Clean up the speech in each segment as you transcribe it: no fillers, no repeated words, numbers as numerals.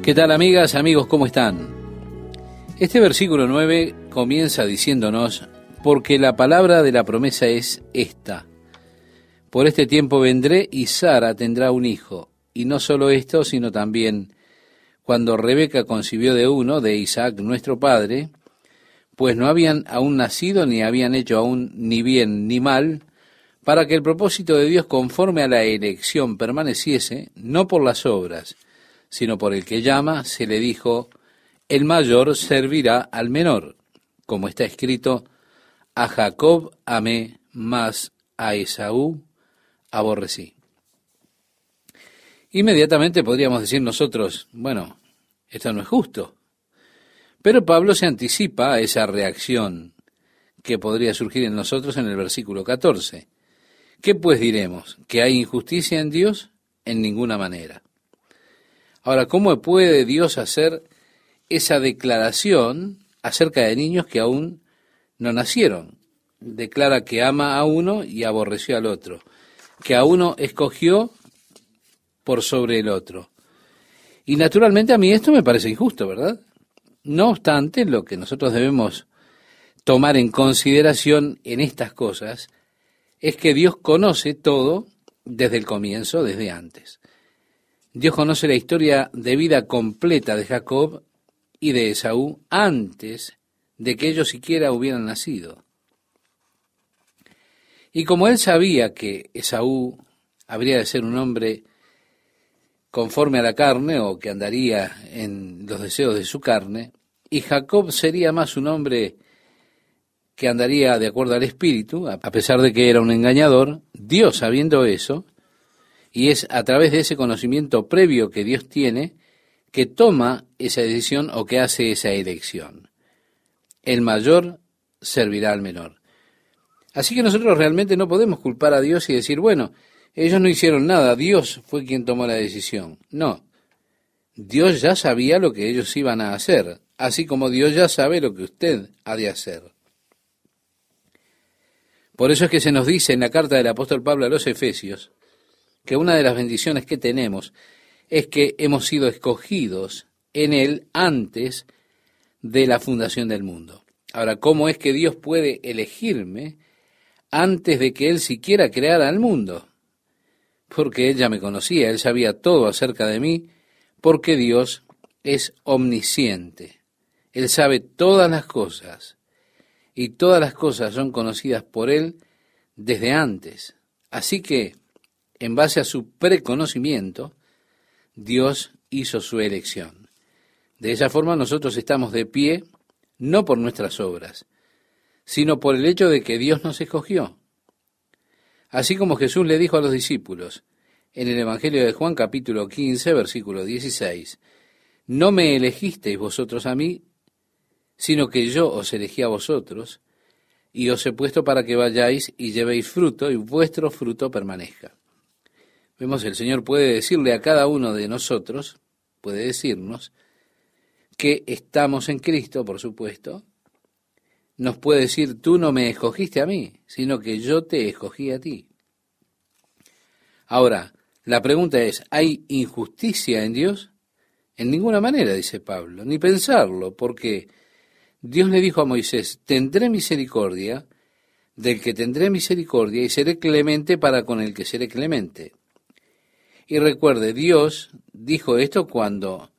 ¿Qué tal, amigas, amigos? ¿Cómo están? Este versículo 9 comienza diciéndonos: porque la palabra de la promesa es esta: por este tiempo vendré y Sara tendrá un hijo. Y no solo esto, sino también cuando Rebeca concibió de uno, de Isaac nuestro padre, pues no habían aún nacido ni habían hecho aún ni bien ni mal, para que el propósito de Dios conforme a la elección permaneciese, no por las obras, sino por el que llama, se le dijo: el mayor servirá al menor, como está escrito: a Jacob amé, mas a Esaú aborrecí. Inmediatamente podríamos decir nosotros: bueno, esto no es justo. Pero Pablo se anticipa a esa reacción que podría surgir en nosotros en el versículo 14. ¿Qué pues diremos? ¿Que hay injusticia en Dios? En ninguna manera. Ahora, ¿cómo puede Dios hacer esa declaración acerca de niños que aún no nacieron? Declara que ama a uno y aborreció al otro, que a uno escogió por sobre el otro. Y naturalmente a mí esto me parece injusto, ¿verdad? No obstante, lo que nosotros debemos tomar en consideración en estas cosas es que Dios conoce todo desde el comienzo, desde antes. Dios conoce la historia de vida completa de Jacob y de Esaú antes de que ellos siquiera hubieran nacido. Y como él sabía que Esaú habría de ser un hombre conforme a la carne, o que andaría en los deseos de su carne, y Jacob sería más un hombre que andaría de acuerdo al espíritu, a pesar de que era un engañador, Dios, sabiendo eso, y es a través de ese conocimiento previo que Dios tiene, que toma esa decisión o que hace esa elección. El mayor servirá al menor. Así que nosotros realmente no podemos culpar a Dios y decir: bueno, ellos no hicieron nada, Dios fue quien tomó la decisión. No, Dios ya sabía lo que ellos iban a hacer, así como Dios ya sabe lo que usted ha de hacer. Por eso es que se nos dice en la carta del apóstol Pablo a los Efesios que una de las bendiciones que tenemos es que hemos sido escogidos en Él antes de la fundación del mundo. Ahora, ¿cómo es que Dios puede elegirme antes de que Él siquiera creara el mundo? Porque Él ya me conocía, Él sabía todo acerca de mí, porque Dios es omnisciente. Él sabe todas las cosas, y todas las cosas son conocidas por Él desde antes. Así que, en base a su preconocimiento, Dios hizo su elección. De esa forma nosotros estamos de pie, no por nuestras obras, sino por el hecho de que Dios nos escogió. Así como Jesús le dijo a los discípulos en el Evangelio de Juan capítulo 15, versículo 16, no me elegisteis vosotros a mí, sino que yo os elegí a vosotros, y os he puesto para que vayáis y llevéis fruto, y vuestro fruto permanezca. Vemos, el Señor puede decirle a cada uno de nosotros, puede decirnos, que estamos en Cristo, por supuesto. Nos puede decir: tú no me escogiste a mí, sino que yo te escogí a ti. Ahora, la pregunta es: ¿hay injusticia en Dios? En ninguna manera, dice Pablo, ni pensarlo, porque Dios le dijo a Moisés: tendré misericordia del que tendré misericordia y seré clemente para con el que seré clemente. Y recuerde, Dios dijo esto cuando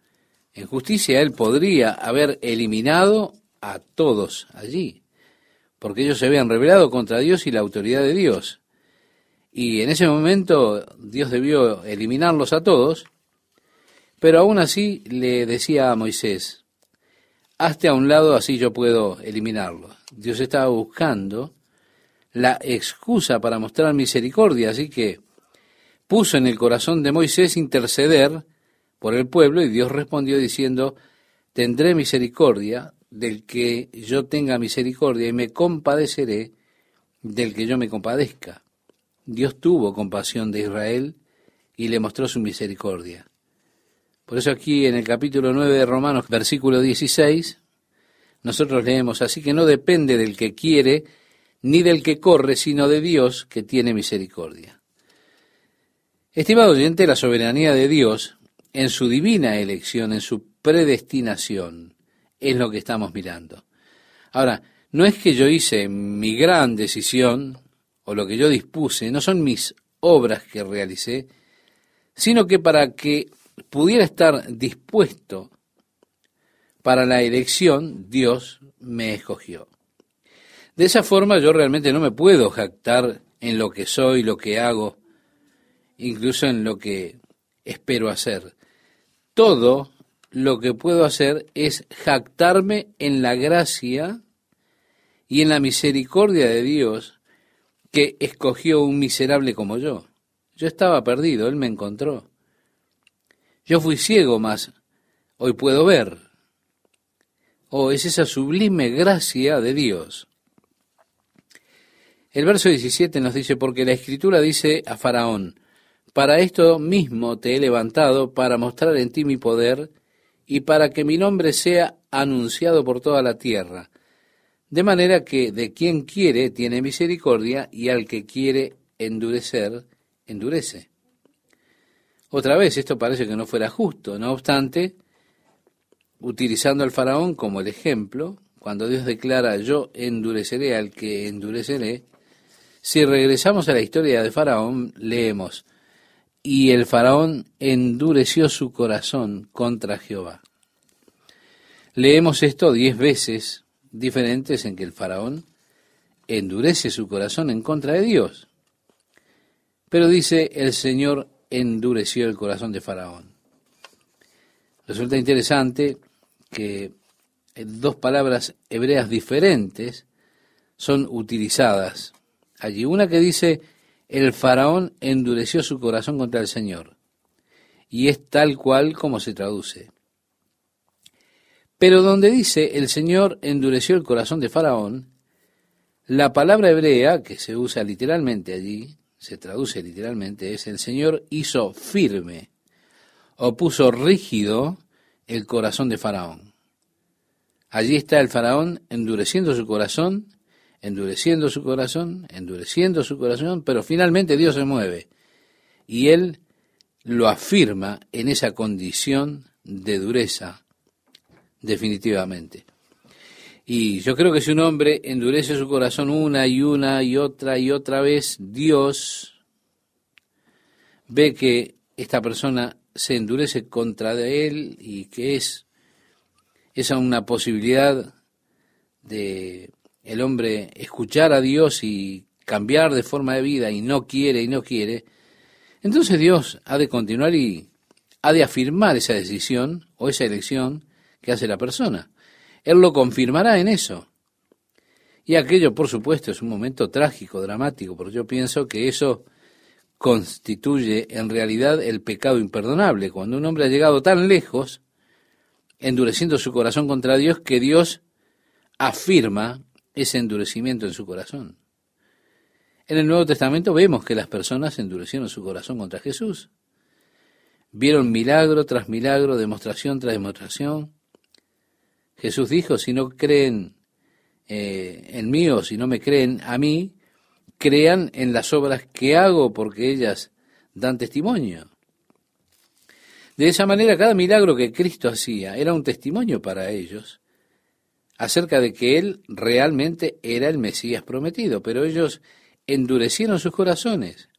en justicia Él podría haber eliminado a todos allí, porque ellos se habían rebelado contra Dios y la autoridad de Dios. Y en ese momento Dios debió eliminarlos a todos, pero aún así le decía a Moisés: hazte a un lado, así yo puedo eliminarlos. Dios estaba buscando la excusa para mostrar misericordia, así que puso en el corazón de Moisés interceder por el pueblo, y Dios respondió diciendo: tendré misericordia del que yo tenga misericordia y me compadeceré del que yo me compadezca. Dios tuvo compasión de Israel y le mostró su misericordia. Por eso aquí en el capítulo 9 de Romanos, versículo 16, nosotros leemos: así que no depende del que quiere ni del que corre, sino de Dios que tiene misericordia. Estimado oyente, la soberanía de Dios en su divina elección, en su predestinación, es lo que estamos mirando. Ahora, no es que yo hice mi gran decisión o lo que yo dispuse, no son mis obras que realicé, sino que para que pudiera estar dispuesto para la elección, Dios me escogió. De esa forma yo realmente no me puedo jactar en lo que soy, lo que hago, incluso en lo que espero hacer. Todo lo que puedo hacer es jactarme en la gracia y en la misericordia de Dios que escogió un miserable como yo. Yo estaba perdido, Él me encontró. Yo fui ciego, mas hoy puedo ver. Oh, es esa sublime gracia de Dios. El verso 17 nos dice, porque la Escritura dice a Faraón, para esto mismo te he levantado, para mostrar en ti mi poder, y para que mi nombre sea anunciado por toda la tierra. De manera que de quien quiere tiene misericordia, y al que quiere endurecer, endurece. Otra vez, esto parece que no fuera justo. No obstante, utilizando al Faraón como el ejemplo, cuando Dios declara, yo endureceré al que endureceré, si regresamos a la historia de Faraón, leemos, y el Faraón endureció su corazón contra Jehová. Leemos esto 10 veces diferentes en que el Faraón endurece su corazón en contra de Dios. Pero dice, el Señor endureció el corazón de Faraón. Resulta interesante que 2 palabras hebreas diferentes son utilizadas allí. Una que dice, el Faraón endureció su corazón contra el Señor. Y es tal cual como se traduce. Pero donde dice, el Señor endureció el corazón de Faraón, la palabra hebrea, que se usa literalmente allí, se traduce literalmente, es el Señor hizo firme o puso rígido el corazón de Faraón. Allí está el Faraón endureciendo su corazón, endureciendo su corazón, endureciendo su corazón, pero finalmente Dios se mueve y Él lo afirma en esa condición de dureza, definitivamente. Y yo creo que si un hombre endurece su corazón una y otra vez, Dios ve que esta persona se endurece contra de él y que es esa una posibilidad de el hombre escuchar a Dios y cambiar de forma de vida y no quiere, entonces Dios ha de continuar y ha de afirmar esa decisión o esa elección que hace la persona. Él lo confirmará en eso. Y aquello, por supuesto, es un momento trágico, dramático, porque yo pienso que eso constituye en realidad el pecado imperdonable, cuando un hombre ha llegado tan lejos, endureciendo su corazón contra Dios, que Dios afirma ese endurecimiento en su corazón. En el Nuevo Testamento vemos que las personas endurecieron su corazón contra Jesús. Vieron milagro tras milagro, demostración tras demostración. Jesús dijo, si no creen en mí o si no me creen a mí, crean en las obras que hago porque ellas dan testimonio. De esa manera, cada milagro que Cristo hacía era un testimonio para ellos acerca de que Él realmente era el Mesías prometido, pero ellos endurecieron sus corazones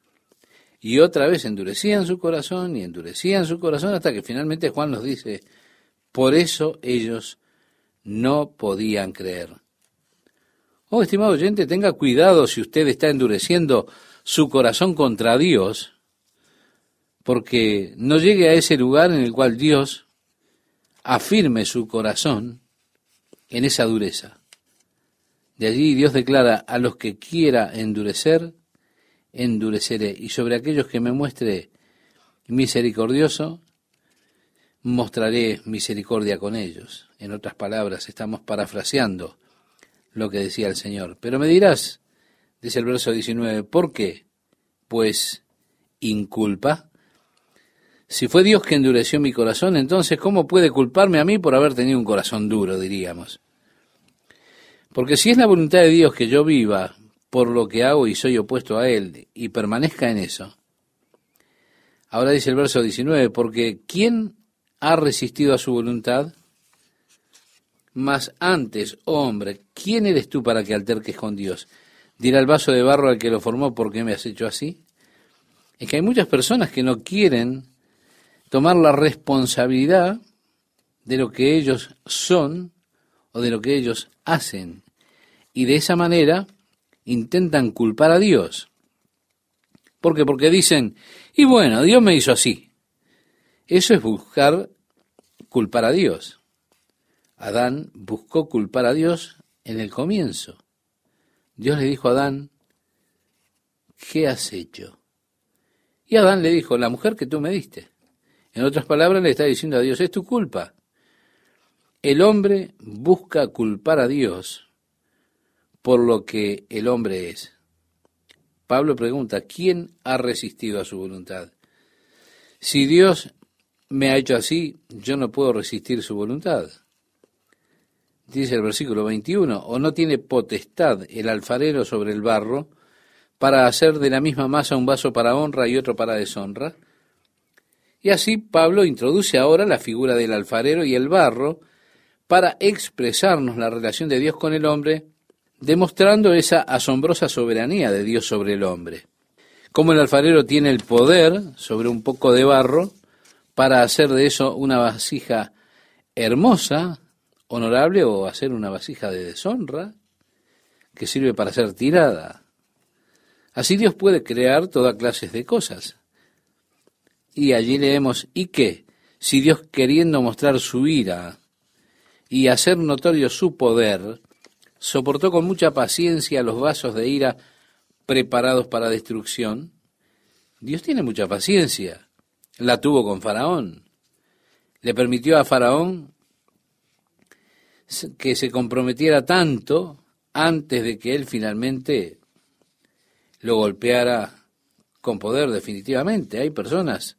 y otra vez endurecían su corazón y endurecían su corazón hasta que finalmente Juan nos dice, por eso ellos no podían creer. Oh, estimado oyente, tenga cuidado si usted está endureciendo su corazón contra Dios, porque no llegue a ese lugar en el cual Dios afirme su corazón en esa dureza. De allí Dios declara, a los que quiera endurecer, endureceré, y sobre aquellos que me muestre misericordioso, mostraré misericordia con ellos. En otras palabras, estamos parafraseando lo que decía el Señor. Pero me dirás, dice el verso 19, ¿por qué? Pues inculpa. Si fue Dios que endureció mi corazón, entonces ¿cómo puede culparme a mí por haber tenido un corazón duro, diríamos? Porque si es la voluntad de Dios que yo viva por lo que hago y soy opuesto a Él y permanezca en eso, Ahora dice el verso 19, porque ¿quién ha resistido a su voluntad? Mas antes, oh hombre, ¿quién eres tú para que alterques con Dios? Dirá el vaso de barro al que lo formó, ¿por qué me has hecho así? Es que hay muchas personas que no quieren tomar la responsabilidad de lo que ellos son o de lo que ellos hacen. Y de esa manera intentan culpar a Dios. ¿Por qué? Porque dicen, y bueno, Dios me hizo así. Eso es buscar culpar a Dios. Adán buscó culpar a Dios en el comienzo. Dios le dijo a Adán, ¿qué has hecho? Y Adán le dijo, la mujer que tú me diste. En otras palabras, le está diciendo a Dios, es tu culpa. El hombre busca culpar a Dios por lo que el hombre es. Pablo pregunta, ¿quién ha resistido a su voluntad? Si Dios me ha hecho así, yo no puedo resistir su voluntad. Dice el versículo 21, ¿o no tiene potestad el alfarero sobre el barro para hacer de la misma masa un vaso para honra y otro para deshonra? Y así Pablo introduce ahora la figura del alfarero y el barro para expresarnos la relación de Dios con el hombre, demostrando esa asombrosa soberanía de Dios sobre el hombre. Como el alfarero tiene el poder sobre un poco de barro para hacer de eso una vasija hermosa, honorable, o hacer una vasija de deshonra que sirve para ser tirada. Así Dios puede crear toda clase de cosas. Y allí leemos, ¿y qué? Si Dios, queriendo mostrar su ira y hacer notorio su poder, soportó con mucha paciencia los vasos de ira preparados para destrucción. Dios tiene mucha paciencia. La tuvo con Faraón. Le permitió a Faraón que se comprometiera tanto antes de que él finalmente lo golpeara con poder definitivamente. Hay personas,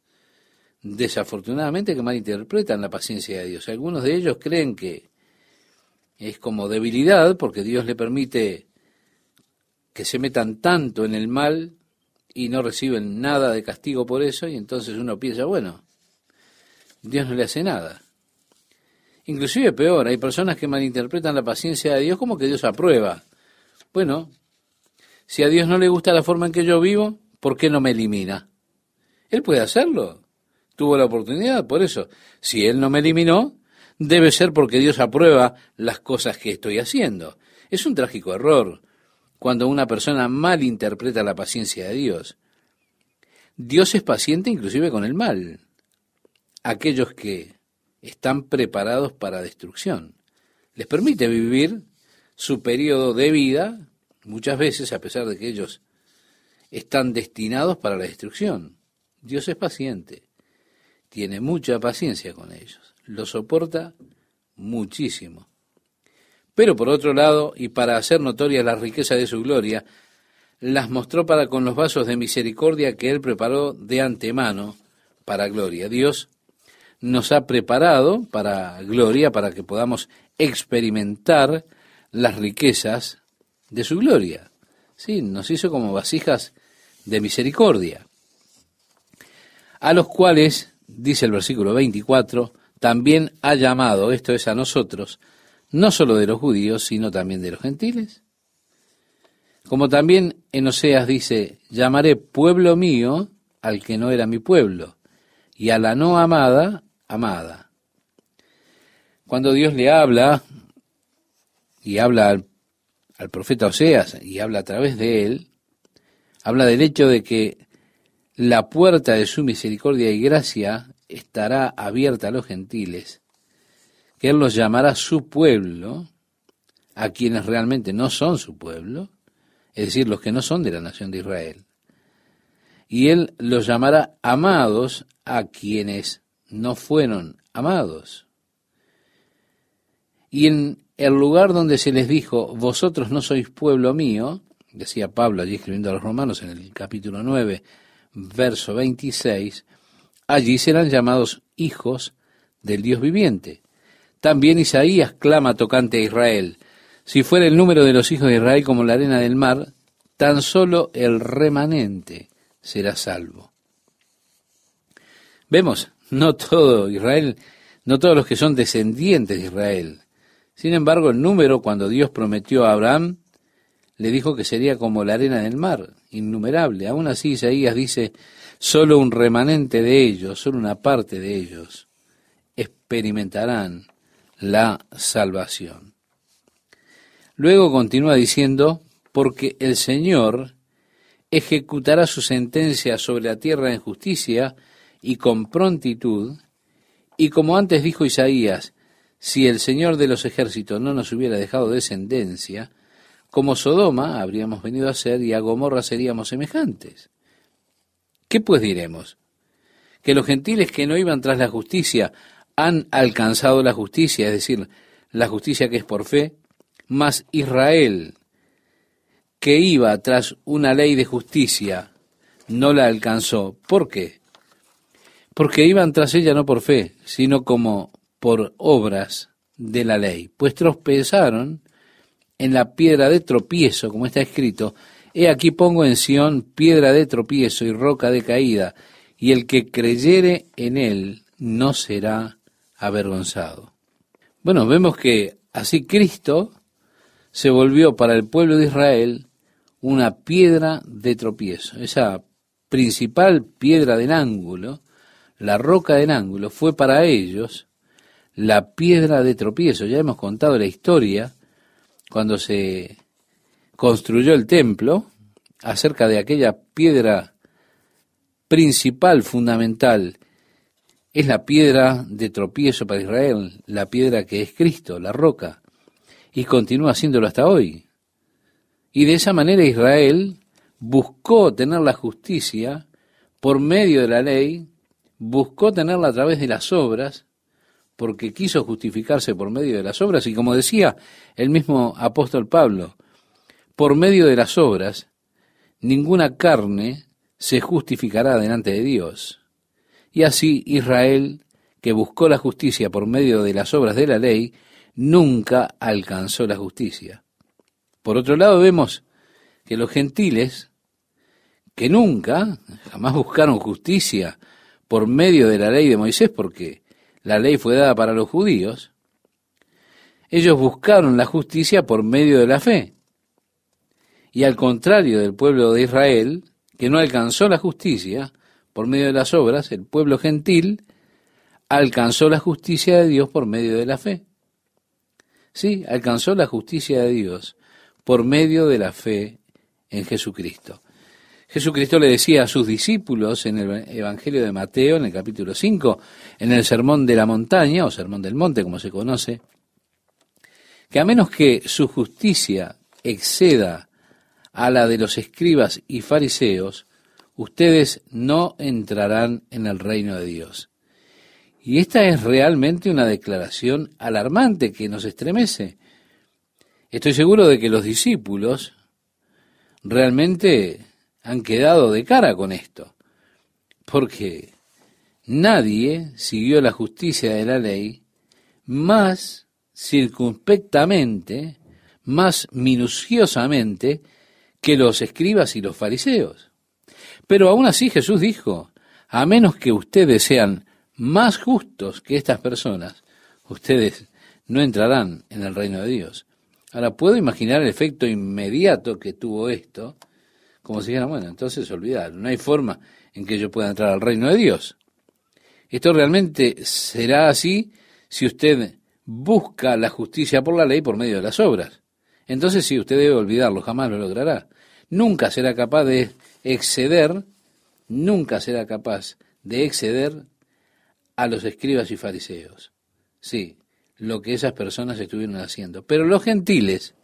desafortunadamente, que malinterpretan la paciencia de Dios. Algunos de ellos creen que es como debilidad porque Dios le permite que se metan tanto en el mal y no reciben nada de castigo por eso, y entonces uno piensa, bueno, Dios no le hace nada. Inclusive peor, hay personas que malinterpretan la paciencia de Dios como que Dios aprueba. Bueno, si a Dios no le gusta la forma en que yo vivo, ¿por qué no me elimina? Él puede hacerlo. Tuvo la oportunidad, por eso. Si Él no me eliminó, debe ser porque Dios aprueba las cosas que estoy haciendo. Es un trágico error cuando una persona malinterpreta la paciencia de Dios. Dios es paciente inclusive con el mal. Aquellos que están preparados para destrucción. Les permite vivir su periodo de vida, muchas veces a pesar de que ellos están destinados para la destrucción. Dios es paciente, tiene mucha paciencia con ellos, lo soporta muchísimo. Pero por otro lado, y para hacer notoria la riqueza de su gloria, las mostró para con los vasos de misericordia que Él preparó de antemano para gloria. Dios nos ha preparado para gloria, para que podamos experimentar las riquezas de su gloria. Sí, nos hizo como vasijas de misericordia, a los cuales, dice el versículo 24, también ha llamado, esto es a nosotros, no solo de los judíos, sino también de los gentiles. Como también en Oseas dice, llamaré pueblo mío al que no era mi pueblo, y a la no amada, amada. Cuando Dios le habla, y habla al profeta Oseas, y habla a través de él, habla del hecho de que la puerta de su misericordia y gracia estará abierta a los gentiles, que Él los llamará su pueblo, a quienes realmente no son su pueblo, es decir, los que no son de la nación de Israel. Y Él los llamará amados a quienes no fueron amados. Y en el lugar donde se les dijo, vosotros no sois pueblo mío, decía Pablo allí escribiendo a los romanos en el capítulo 9, verso 26, allí serán llamados hijos del Dios viviente. También Isaías clama tocante a Israel, si fuera el número de los hijos de Israel como la arena del mar, tan solo el remanente será salvo. Vemos, no todo Israel, no todos los que son descendientes de Israel. Sin embargo, el número, cuando Dios prometió a Abraham, le dijo que sería como la arena del mar, innumerable. Aún así, Isaías dice, solo un remanente de ellos, solo una parte de ellos, experimentarán la salvación. Luego continúa diciendo, porque el Señor ejecutará su sentencia sobre la tierra en justicia y con prontitud, y como antes dijo Isaías, si el Señor de los ejércitos no nos hubiera dejado descendencia, como Sodoma habríamos venido a ser y a Gomorra seríamos semejantes. ¿Qué pues diremos? Que los gentiles que no iban tras la justicia han alcanzado la justicia, es decir, la justicia que es por fe, mas Israel, que iba tras una ley de justicia, no la alcanzó. ¿Por qué? Porque iban tras ella no por fe, sino como por obras de la ley, pues tropezaron en la piedra de tropiezo, como está escrito, he aquí pongo en Sión piedra de tropiezo y roca de caída, y el que creyere en él no será avergonzado. Bueno, vemos que así Cristo se volvió para el pueblo de Israel una piedra de tropiezo. Esa principal piedra del ángulo, la roca del ángulo, fue para ellos la piedra de tropiezo. Ya hemos contado la historia cuando se construyó el templo acerca de aquella piedra principal, fundamental. Es la piedra de tropiezo para Israel, la piedra que es Cristo, la roca, y continúa haciéndolo hasta hoy. Y de esa manera Israel buscó tener la justicia por medio de la ley, buscó tenerla a través de las obras, porque quiso justificarse por medio de las obras, y como decía el mismo apóstol Pablo, por medio de las obras, ninguna carne se justificará delante de Dios. Y así Israel, que buscó la justicia por medio de las obras de la ley, nunca alcanzó la justicia. Por otro lado, vemos que los gentiles, que nunca, jamás buscaron justicia por medio de la ley de Moisés, porque la ley fue dada para los judíos, ellos buscaron la justicia por medio de la fe. Y al contrario del pueblo de Israel, que no alcanzó la justicia por medio de las obras, el pueblo gentil alcanzó la justicia de Dios por medio de la fe. Sí, alcanzó la justicia de Dios por medio de la fe en Jesucristo. Jesucristo le decía a sus discípulos en el Evangelio de Mateo, en el capítulo 5, en el Sermón de la Montaña, o Sermón del Monte, como se conoce, que a menos que su justicia exceda a la de los escribas y fariseos, ustedes no entrarán en el reino de Dios. Y esta es realmente una declaración alarmante que nos estremece. Estoy seguro de que los discípulos realmente han quedado de cara con esto, porque nadie siguió la justicia de la ley más circunspectamente, más minuciosamente que los escribas y los fariseos. Pero aún así Jesús dijo, a menos que ustedes sean más justos que estas personas, ustedes no entrarán en el reino de Dios. Ahora, puedo imaginar el efecto inmediato que tuvo esto, como si dijeran, bueno, entonces olvidar, no hay forma en que yo pueda entrar al reino de Dios. Esto realmente será así si usted busca la justicia por la ley por medio de las obras. Entonces sí, usted debe olvidarlo, jamás lo logrará. Nunca será capaz de exceder a los escribas y fariseos. Sí, lo que esas personas estuvieron haciendo. Pero los gentiles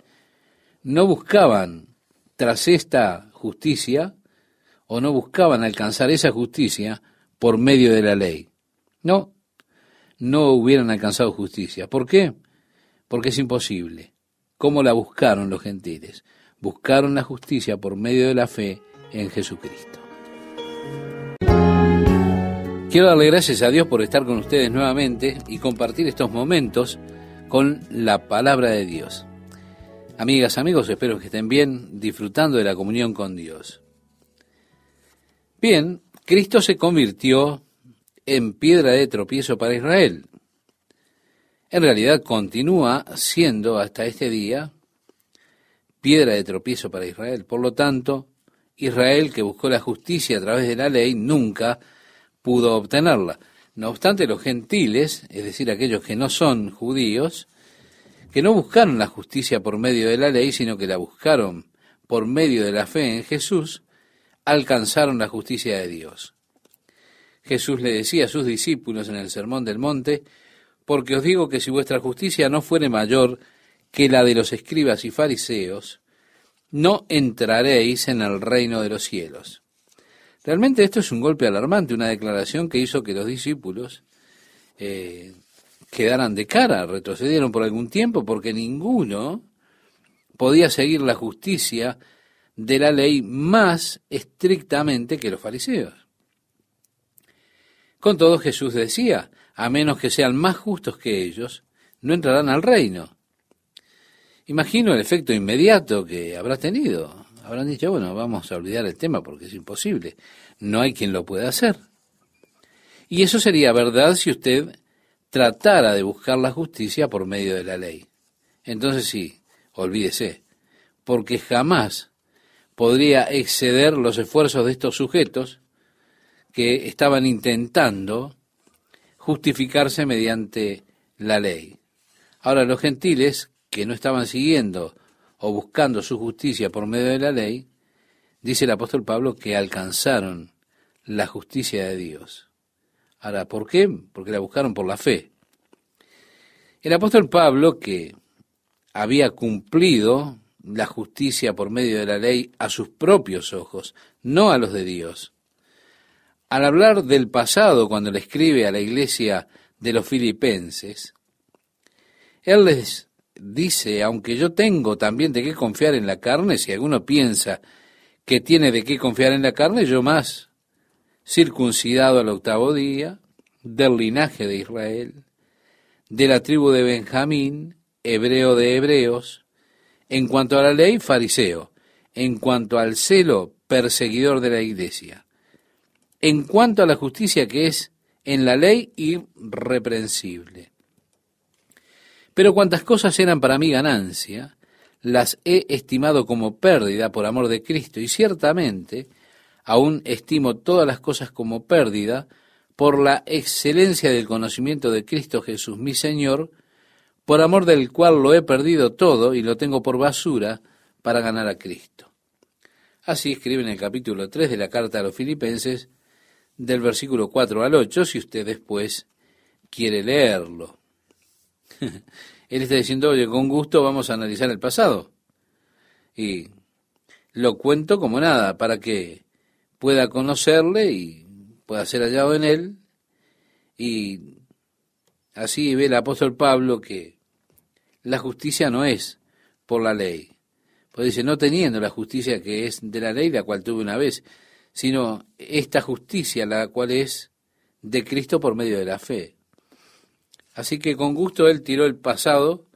no buscaban tras esta justicia o no buscaban alcanzar esa justicia por medio de la ley. No hubieran alcanzado justicia. ¿Por qué? Porque es imposible. ¿Cómo la buscaron los gentiles? Buscaron la justicia por medio de la fe en Jesucristo. Quiero darle gracias a Dios por estar con ustedes nuevamente y compartir estos momentos con la palabra de Dios. Amigas, amigos, espero que estén bien, disfrutando de la comunión con Dios. Bien, Cristo se convirtió en piedra de tropiezo para Israel. En realidad continúa siendo hasta este día piedra de tropiezo para Israel. Por lo tanto, Israel, que buscó la justicia a través de la ley, nunca pudo obtenerla. No obstante, los gentiles, es decir, aquellos que no son judíos, que no buscaron la justicia por medio de la ley, sino que la buscaron por medio de la fe en Jesús, alcanzaron la justicia de Dios. Jesús le decía a sus discípulos en el Sermón del Monte: porque os digo que si vuestra justicia no fuere mayor que la de los escribas y fariseos, no entraréis en el reino de los cielos. Realmente esto es un golpe alarmante, una declaración que hizo que los discípulos quedaran de cara, retrocedieron por algún tiempo, porque ninguno podía seguir la justicia de la ley más estrictamente que los fariseos. Con todo, Jesús decía: a menos que sean más justos que ellos, no entrarán al reino. Imagino el efecto inmediato que habrá tenido. Habrán dicho: bueno, vamos a olvidar el tema porque es imposible. No hay quien lo pueda hacer. Y eso sería verdad si usted tratara de buscar la justicia por medio de la ley. Entonces sí, olvídese, porque jamás podría exceder los esfuerzos de estos sujetos que estaban intentando justificarse mediante la ley. Ahora, los gentiles que no estaban siguiendo o buscando su justicia por medio de la ley, dice el apóstol Pablo que alcanzaron la justicia de Dios. Ahora, ¿por qué? Porque la buscaron por la fe. El apóstol Pablo, que había cumplido la justicia por medio de la ley a sus propios ojos, no a los de Dios, al hablar del pasado, cuando le escribe a la iglesia de los filipenses, él les dice: aunque yo tengo también de qué confiar en la carne, si alguno piensa que tiene de qué confiar en la carne, yo más, circuncidado al 8º día, del linaje de Israel, de la tribu de Benjamín, hebreo de hebreos, en cuanto a la ley, fariseo, en cuanto al celo, perseguidor de la iglesia, en cuanto a la justicia que es en la ley, irreprensible. Pero cuantas cosas eran para mí ganancia, las he estimado como pérdida por amor de Cristo, y ciertamente aún estimo todas las cosas como pérdida por la excelencia del conocimiento de Cristo Jesús, mi Señor, por amor del cual lo he perdido todo y lo tengo por basura para ganar a Cristo. Así escribe en el capítulo 3 de la carta a los Filipenses, del versículo 4 al 8, si usted después quiere leerlo. Él está diciendo: oye, con gusto vamos a analizar el pasado. Y lo cuento como nada, para que pueda conocerle y pueda ser hallado en él. Y así ve el apóstol Pablo que la justicia no es por la ley. Pues dice: no teniendo la justicia que es de la ley, la cual tuve una vez, sino esta justicia, la cual es de Cristo por medio de la fe. Así que con gusto él tiró el pasado,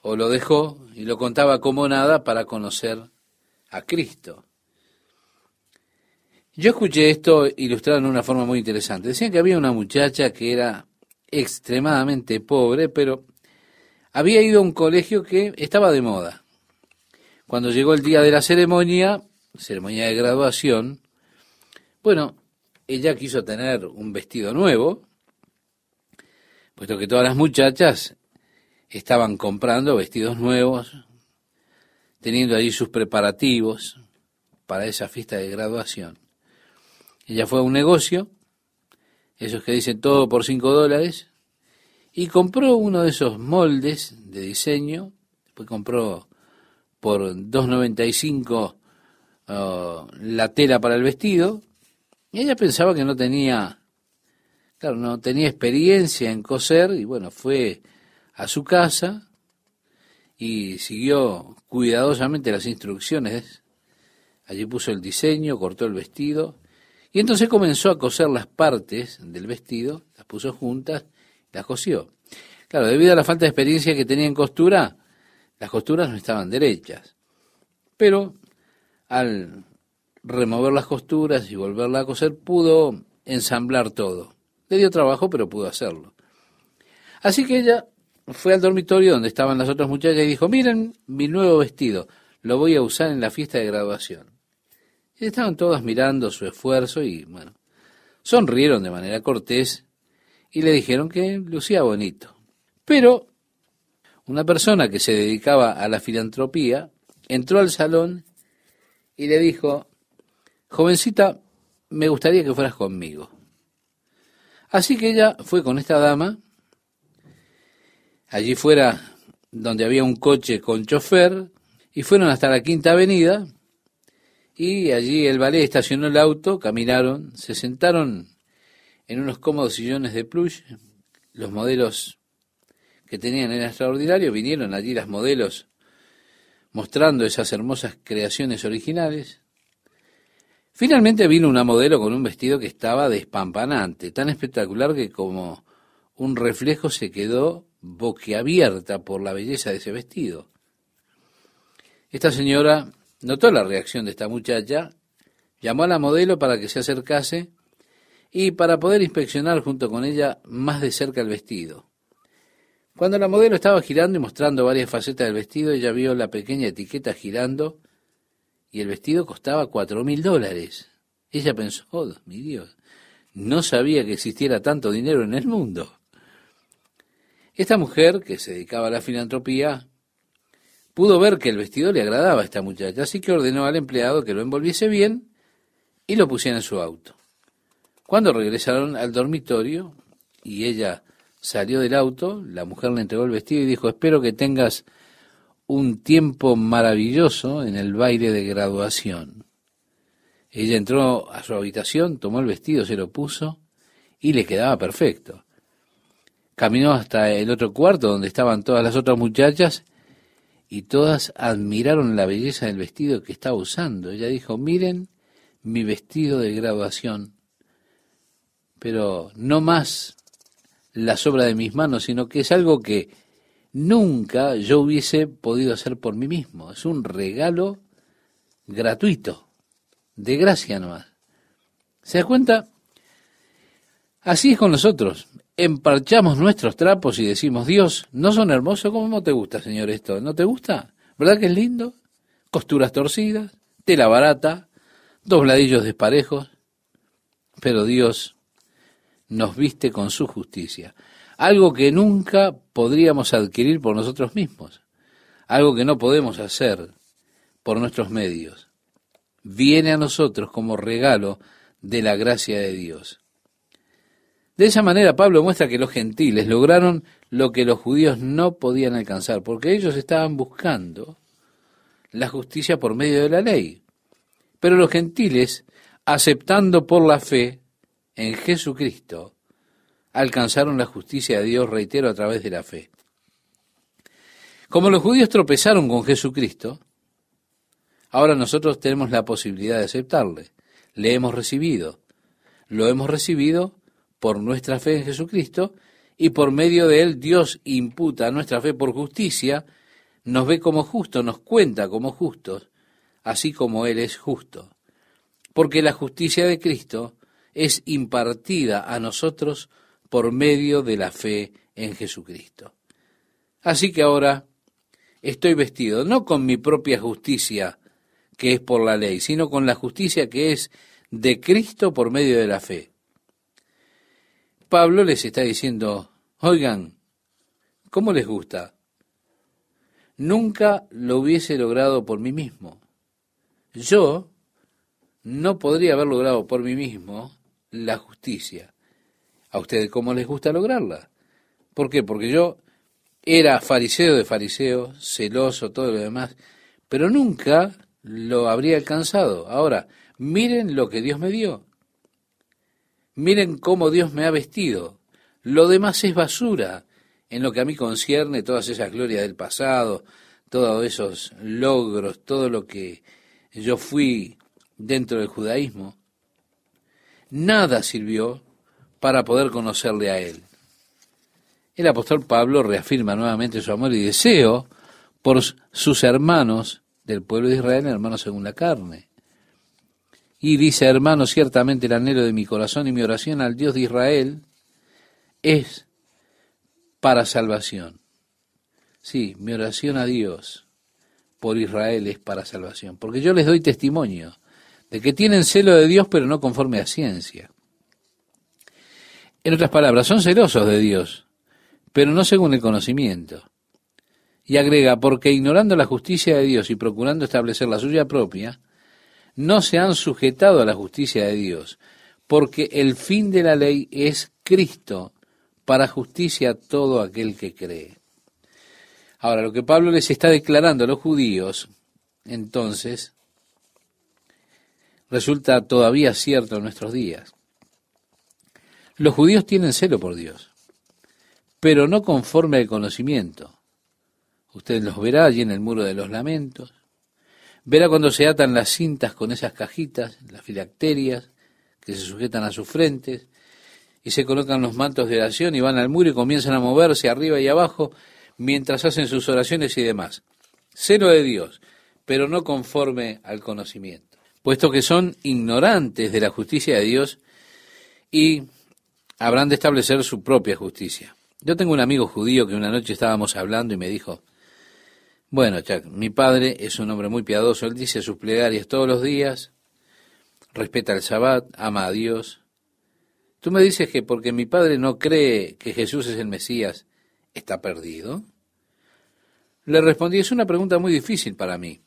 o lo dejó, y lo contaba como nada para conocer a Cristo. Yo escuché esto ilustrado en una forma muy interesante. Decían que había una muchacha que era extremadamente pobre, pero había ido a un colegio que estaba de moda. Cuando llegó el día de la ceremonia de graduación, bueno, ella quiso tener un vestido nuevo, puesto que todas las muchachas estaban comprando vestidos nuevos, teniendo allí sus preparativos para esa fiesta de graduación. Ella fue a un negocio, esos que dicen todo por $5, y compró uno de esos moldes de diseño. Después compró por $2.95 la tela para el vestido, y ella pensaba que no tenía experiencia en coser, y bueno, fue a su casa y siguió cuidadosamente las instrucciones. Allí puso el diseño, cortó el vestido, y entonces comenzó a coser las partes del vestido, las puso juntas, las cosió. Claro, debido a la falta de experiencia que tenía en costura, las costuras no estaban derechas. Pero al remover las costuras y volverla a coser, pudo ensamblar todo. Le dio trabajo, pero pudo hacerlo. Así que ella fue al dormitorio donde estaban las otras muchachas y dijo, miren mi nuevo vestido, lo voy a usar en la fiesta de graduación. Y estaban todas mirando su esfuerzo y, bueno, sonrieron de manera cortés y le dijeron que lucía bonito. Pero una persona que se dedicaba a la filantropía entró al salón y le dijo, jovencita, me gustaría que fueras conmigo. Así que ella fue con esta dama, allí fuera donde había un coche con chofer, y fueron hasta la Quinta Avenida, y allí el valet estacionó el auto, caminaron, se sentaron en unos cómodos sillones de plush. Los modelos que tenían eran extraordinarios, vinieron allí las modelos mostrando esas hermosas creaciones originales. Finalmente vino una modelo con un vestido que estaba despampanante, tan espectacular que como un reflejo se quedó boquiabierta por la belleza de ese vestido. Esta señora notó la reacción de esta muchacha, llamó a la modelo para que se acercase y para poder inspeccionar junto con ella más de cerca el vestido. Cuando la modelo estaba girando y mostrando varias facetas del vestido, ella vio la pequeña etiqueta girando y el vestido costaba $4.000. Ella pensó, oh, mi Dios, no sabía que existiera tanto dinero en el mundo. Esta mujer, que se dedicaba a la filantropía, pudo ver que el vestido le agradaba a esta muchacha, así que ordenó al empleado que lo envolviese bien y lo pusiera en su auto. Cuando regresaron al dormitorio y ella salió del auto, la mujer le entregó el vestido y dijo, espero que tengas un tiempo maravilloso en el baile de graduación. Ella entró a su habitación, tomó el vestido, se lo puso y le quedaba perfecto. Caminó hasta el otro cuarto donde estaban todas las otras muchachas y todas admiraron la belleza del vestido que estaba usando. Ella dijo, miren mi vestido de graduación, pero no más la obra de mis manos, sino que es algo que nunca yo hubiese podido hacer por mí mismo. Es un regalo gratuito, de gracia nomás. ¿Se da cuenta? Así es con nosotros. Emparchamos nuestros trapos y decimos, Dios, ¿no son hermosos? ¿Cómo te gusta, Señor, esto? ¿No te gusta? ¿Verdad que es lindo? Costuras torcidas, tela barata, dobladillos desparejos. Pero Dios nos viste con su justicia. Algo que nunca podríamos adquirir por nosotros mismos. Algo que no podemos hacer por nuestros medios. Viene a nosotros como regalo de la gracia de Dios. De esa manera Pablo muestra que los gentiles lograron lo que los judíos no podían alcanzar, porque ellos estaban buscando la justicia por medio de la ley. Pero los gentiles, aceptando por la fe en Jesucristo, alcanzaron la justicia de Dios, reitero, a través de la fe. Como los judíos tropezaron con Jesucristo, ahora nosotros tenemos la posibilidad de aceptarle. Le hemos recibido. Lo hemos recibido por nuestra fe en Jesucristo, y por medio de él Dios imputa nuestra fe por justicia, nos ve como justos, nos cuenta como justos, así como él es justo. Porque la justicia de Cristo es impartida a nosotros por medio de la fe en Jesucristo. Así que ahora estoy vestido no con mi propia justicia, que es por la ley, sino con la justicia que es de Cristo por medio de la fe. Pablo les está diciendo, oigan, ¿cómo les gusta? Nunca lo hubiese logrado por mí mismo. Yo no podría haber logrado por mí mismo la justicia. ¿A ustedes cómo les gusta lograrla? ¿Por qué? Porque yo era fariseo de fariseos, celoso, todo lo demás, pero nunca lo habría alcanzado. Ahora, miren lo que Dios me dio. Miren cómo Dios me ha vestido. Lo demás es basura en lo que a mí concierne, todas esas glorias del pasado, todos esos logros, todo lo que yo fui dentro del judaísmo. Nada sirvió para poder conocerle a Él. El apóstol Pablo reafirma nuevamente su amor y deseo por sus hermanos del pueblo de Israel, hermanos según la carne. Y dice, hermanos, ciertamente el anhelo de mi corazón y mi oración al Dios de Israel es para salvación. Sí, mi oración a Dios por Israel es para salvación, porque yo les doy testimonio de que tienen celo de Dios, pero no conforme a ciencia. En otras palabras, son celosos de Dios, pero no según el conocimiento. Y agrega, porque ignorando la justicia de Dios y procurando establecer la suya propia, no se han sujetado a la justicia de Dios, porque el fin de la ley es Cristo, para justicia a todo aquel que cree. Ahora, lo que Pablo les está declarando a los judíos, entonces, resulta todavía cierto en nuestros días. Los judíos tienen celo por Dios, pero no conforme al conocimiento. Usted los verá allí en el muro de los lamentos, verá cuando se atan las cintas con esas cajitas, las filacterias, que se sujetan a sus frentes, y se colocan los mantos de oración y van al muro y comienzan a moverse arriba y abajo, mientras hacen sus oraciones y demás. Celo de Dios, pero no conforme al conocimiento, puesto que son ignorantes de la justicia de Dios y habrán de establecer su propia justicia. Yo tengo un amigo judío que una noche estábamos hablando y me dijo, bueno, Chuck, mi padre es un hombre muy piadoso, él dice sus plegarias todos los días, respeta el Shabbat, ama a Dios. Tú me dices que porque mi padre no cree que Jesús es el Mesías, ¿está perdido? Le respondí, es una pregunta muy difícil para mí,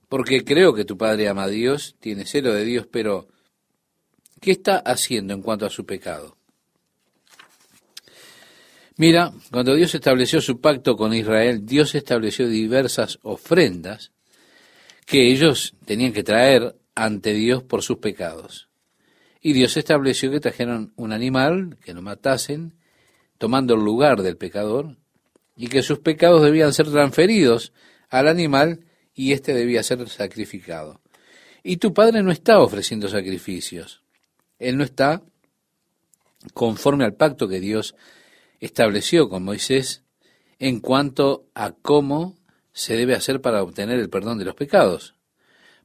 porque creo que tu padre ama a Dios, tiene celo de Dios, pero ¿qué está haciendo en cuanto a su pecado? Mira, cuando Dios estableció su pacto con Israel, Dios estableció diversas ofrendas que ellos tenían que traer ante Dios por sus pecados. Y Dios estableció que trajeran un animal, que no matasen, tomando el lugar del pecador, y que sus pecados debían ser transferidos al animal y éste debía ser sacrificado. Y tu padre no está ofreciendo sacrificios. Él no está conforme al pacto que Dios estableció con Moisés en cuanto a cómo se debe hacer para obtener el perdón de los pecados.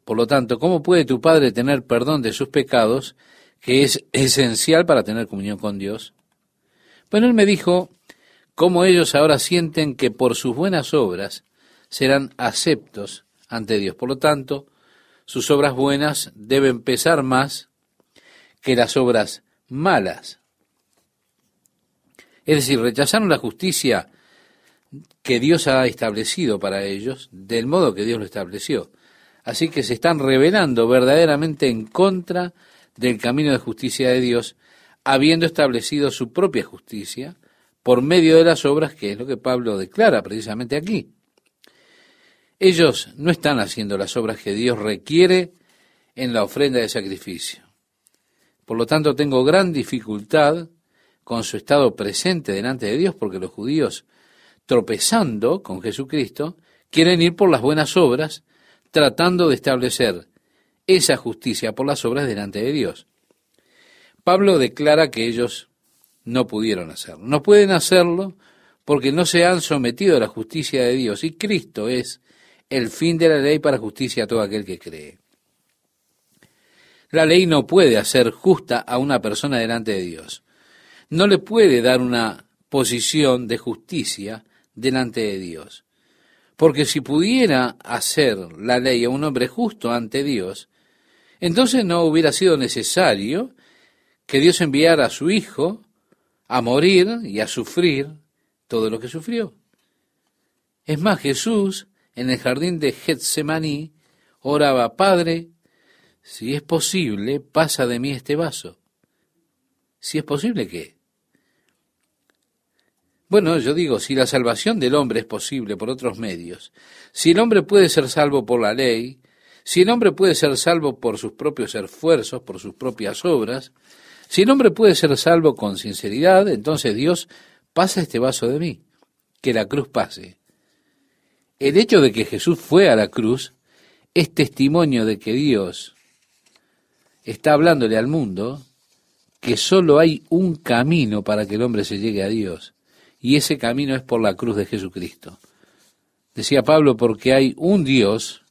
Por lo tanto, ¿cómo puede tu padre tener perdón de sus pecados, que es esencial para tener comunión con Dios? Bueno, él me dijo cómo ellos ahora sienten que por sus buenas obras serán aceptos ante Dios. Por lo tanto, sus obras buenas deben pesar más que las obras malas. Es decir, rechazaron la justicia que Dios ha establecido para ellos, del modo que Dios lo estableció. Así que se están rebelando verdaderamente en contra del camino de justicia de Dios, habiendo establecido su propia justicia por medio de las obras, que es lo que Pablo declara precisamente aquí. Ellos no están haciendo las obras que Dios requiere en la ofrenda de sacrificio. Por lo tanto, tengo gran dificultad con su estado presente delante de Dios, porque los judíos, tropezando con Jesucristo, quieren ir por las buenas obras, tratando de establecer esa justicia por las obras delante de Dios. Pablo declara que ellos no pudieron hacerlo. No pueden hacerlo porque no se han sometido a la justicia de Dios, y Cristo es el fin de la ley para justicia a todo aquel que cree. La ley no puede hacer justa a una persona delante de Dios. No le puede dar una posición de justicia delante de Dios. Porque si pudiera hacer la ley a un hombre justo ante Dios, entonces no hubiera sido necesario que Dios enviara a su Hijo a morir y a sufrir todo lo que sufrió. Es más, Jesús en el jardín de Getsemaní oraba, Padre, si es posible, pasa de mí este vaso. Si es posible, ¿qué? Bueno, yo digo, si la salvación del hombre es posible por otros medios, si el hombre puede ser salvo por la ley, si el hombre puede ser salvo por sus propios esfuerzos, por sus propias obras, si el hombre puede ser salvo con sinceridad, entonces Dios, pasa este vaso de mí, que la cruz pase. El hecho de que Jesús fue a la cruz es testimonio de que Dios está hablándole al mundo que solo hay un camino para que el hombre se llegue a Dios, y ese camino es por la cruz de Jesucristo. Decía Pablo, porque hay un Dios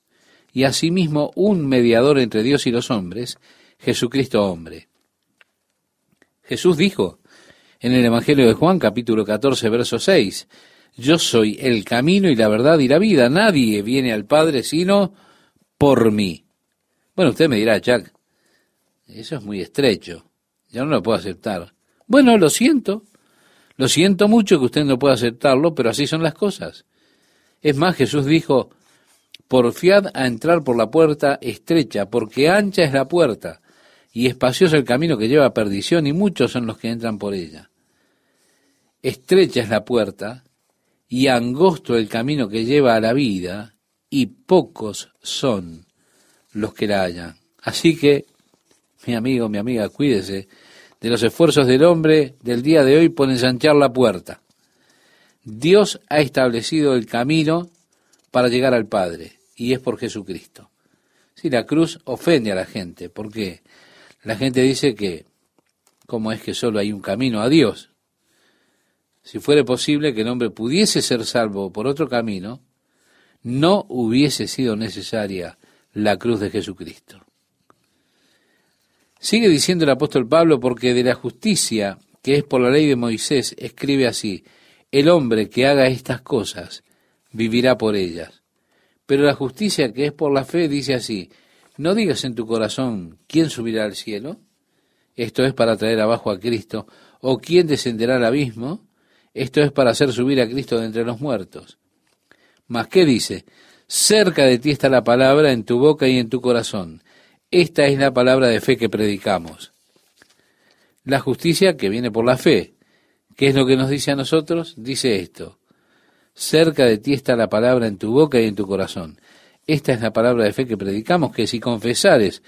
y asimismo un mediador entre Dios y los hombres, Jesucristo hombre. Jesús dijo en el Evangelio de Juan, capítulo 14, verso 6. Yo soy el camino y la verdad y la vida. Nadie viene al Padre sino por mí. Bueno, usted me dirá, Jack, eso es muy estrecho. Yo no lo puedo aceptar. Bueno, lo siento. Lo siento mucho que usted no pueda aceptarlo, pero así son las cosas. Es más, Jesús dijo, porfiad a entrar por la puerta estrecha, porque ancha es la puerta, y espacioso el camino que lleva a perdición, y muchos son los que entran por ella. Estrecha es la puerta, y angosto el camino que lleva a la vida, y pocos son los que la hallan. Así que, mi amigo, mi amiga, cuídese de los esfuerzos del hombre del día de hoy por ensanchar la puerta. Dios ha establecido el camino para llegar al Padre, y es por Jesucristo. Si la cruz ofende a la gente, porque la gente dice que, ¿cómo es que solo hay un camino a Dios? Si fuera posible que el hombre pudiese ser salvo por otro camino, no hubiese sido necesaria la cruz de Jesucristo. Sigue diciendo el apóstol Pablo, porque de la justicia que es por la ley de Moisés, escribe así, el hombre que haga estas cosas vivirá por ellas. Pero la justicia que es por la fe dice así, no digas en tu corazón, ¿quién subirá al cielo? Esto es para traer abajo a Cristo, o ¿quién descenderá al abismo? Esto es para hacer subir a Cristo de entre los muertos. Mas, ¿qué dice? Cerca de ti está la palabra en tu boca y en tu corazón. Esta es la palabra de fe que predicamos. La justicia que viene por la fe. ¿Qué es lo que nos dice a nosotros? Dice esto. Cerca de ti está la palabra en tu boca y en tu corazón. Esta es la palabra de fe que predicamos, que si confesares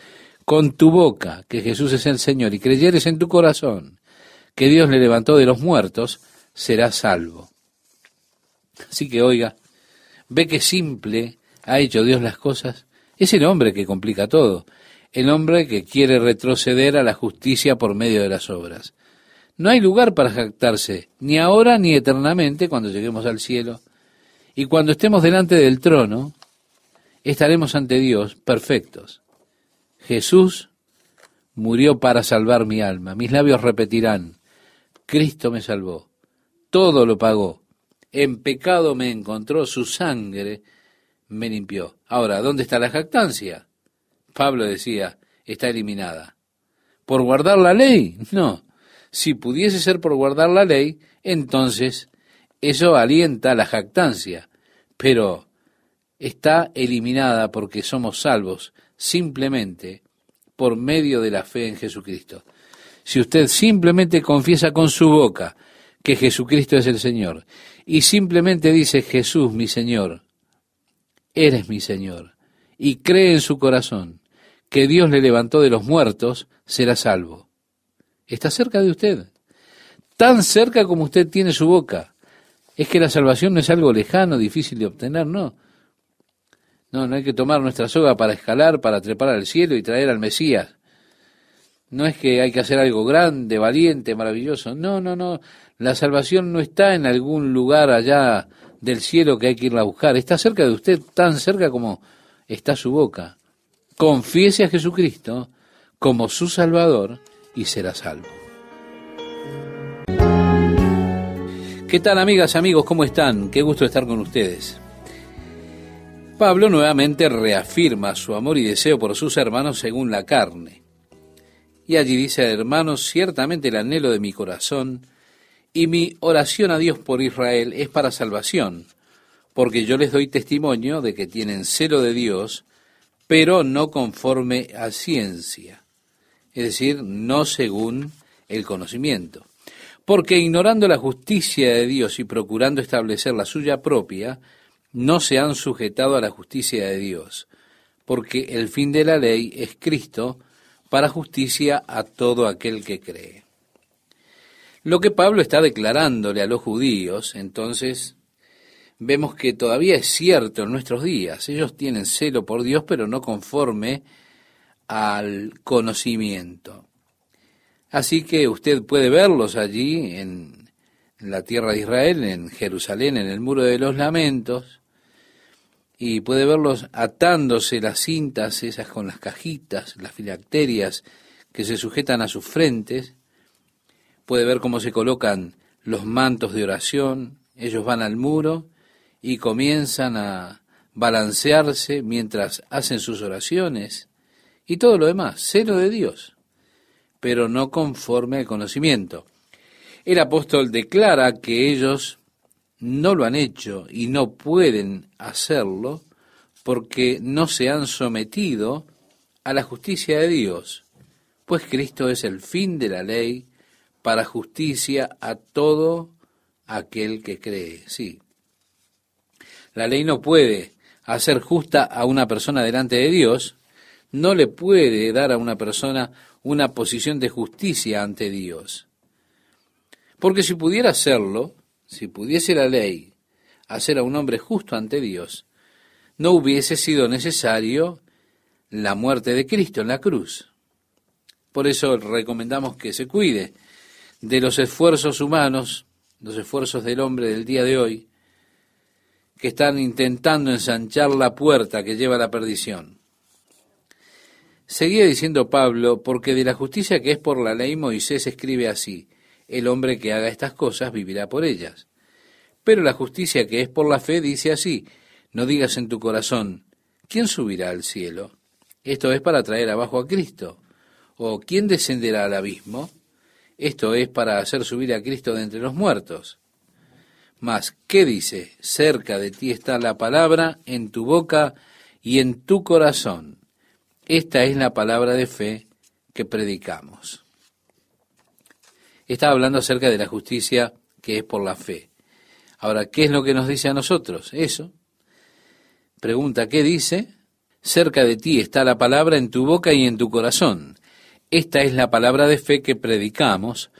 con tu boca que Jesús es el Señor y creyeres en tu corazón que Dios le levantó de los muertos, serás salvo. Así que oiga, ve qué simple ha hecho Dios las cosas. Es el hombre que complica todo, el hombre que quiere retroceder a la justicia por medio de las obras. No hay lugar para jactarse, ni ahora ni eternamente cuando lleguemos al cielo. Y cuando estemos delante del trono, estaremos ante Dios perfectos. Jesús murió para salvar mi alma. Mis labios repetirán, Cristo me salvó. Todo lo pagó. En pecado me encontró, su sangre me limpió. Ahora, ¿dónde está la jactancia? Pablo decía, está eliminada. ¿Por guardar la ley? No. Si pudiese ser por guardar la ley, entonces eso alienta la jactancia. Pero está eliminada porque somos salvos simplemente por medio de la fe en Jesucristo. Si usted simplemente confiesa con su boca que Jesucristo es el Señor y simplemente dice, Jesús, mi Señor, eres mi Señor, y cree en su corazón que Dios le levantó de los muertos, será salvo. Está cerca de usted, tan cerca como usted tiene su boca. Es que la salvación no es algo lejano, difícil de obtener, no. No hay que tomar nuestra soga para escalar, para trepar al cielo y traer al Mesías. No es que hay que hacer algo grande, valiente, maravilloso. No. La salvación no está en algún lugar allá del cielo que hay que irla a buscar. Está cerca de usted, tan cerca como está su boca. Confiese a Jesucristo como su Salvador y será salvo. ¿Qué tal, amigas, amigos? ¿Cómo están? Qué gusto estar con ustedes. Pablo nuevamente reafirma su amor y deseo por sus hermanos según la carne. Y allí dice, hermanos, ciertamente el anhelo de mi corazón y mi oración a Dios por Israel es para salvación, porque yo les doy testimonio de que tienen celo de Dios, pero no conforme a ciencia, es decir, no según el conocimiento. Porque ignorando la justicia de Dios y procurando establecer la suya propia, no se han sujetado a la justicia de Dios, porque el fin de la ley es Cristo para justicia a todo aquel que cree. Lo que Pablo está declarándole a los judíos, entonces, vemos que todavía es cierto en nuestros días. Ellos tienen celo por Dios, pero no conforme al conocimiento. Así que usted puede verlos allí en la tierra de Israel, en Jerusalén, en el Muro de los Lamentos, y puede verlos atándose las cintas, esas con las cajitas, las filacterias que se sujetan a sus frentes, puede ver cómo se colocan los mantos de oración, ellos van al muro y comienzan a balancearse mientras hacen sus oraciones y todo lo demás, celo de Dios, pero no conforme al conocimiento. El apóstol declara que ellos no lo han hecho y no pueden hacerlo porque no se han sometido a la justicia de Dios, pues Cristo es el fin de la ley para justicia a todo aquel que cree. Sí, la ley no puede hacer justa a una persona delante de Dios, no le puede dar a una persona una posición de justicia ante Dios. Porque si pudiera hacerlo, si pudiese la ley hacer a un hombre justo ante Dios, no hubiese sido necesario la muerte de Cristo en la cruz. Por eso recomendamos que se cuide de los esfuerzos humanos, los esfuerzos del hombre del día de hoy, que están intentando ensanchar la puerta que lleva a la perdición. Seguía diciendo Pablo, porque de la justicia que es por la ley Moisés escribe así: el hombre que haga estas cosas vivirá por ellas. Pero la justicia que es por la fe dice así: no digas en tu corazón, ¿quién subirá al cielo? Esto es para traer abajo a Cristo. ¿O quién descenderá al abismo? Esto es para hacer subir a Cristo de entre los muertos. Mas, ¿qué dice? Cerca de ti está la palabra, en tu boca y en tu corazón. Esta es la palabra de fe que predicamos. Está hablando acerca de la justicia que es por la fe. Ahora, ¿qué es lo que nos dice a nosotros? Eso. Pregunta, ¿qué dice? Cerca de ti está la palabra, en tu boca y en tu corazón. Esta es la palabra de fe que predicamos,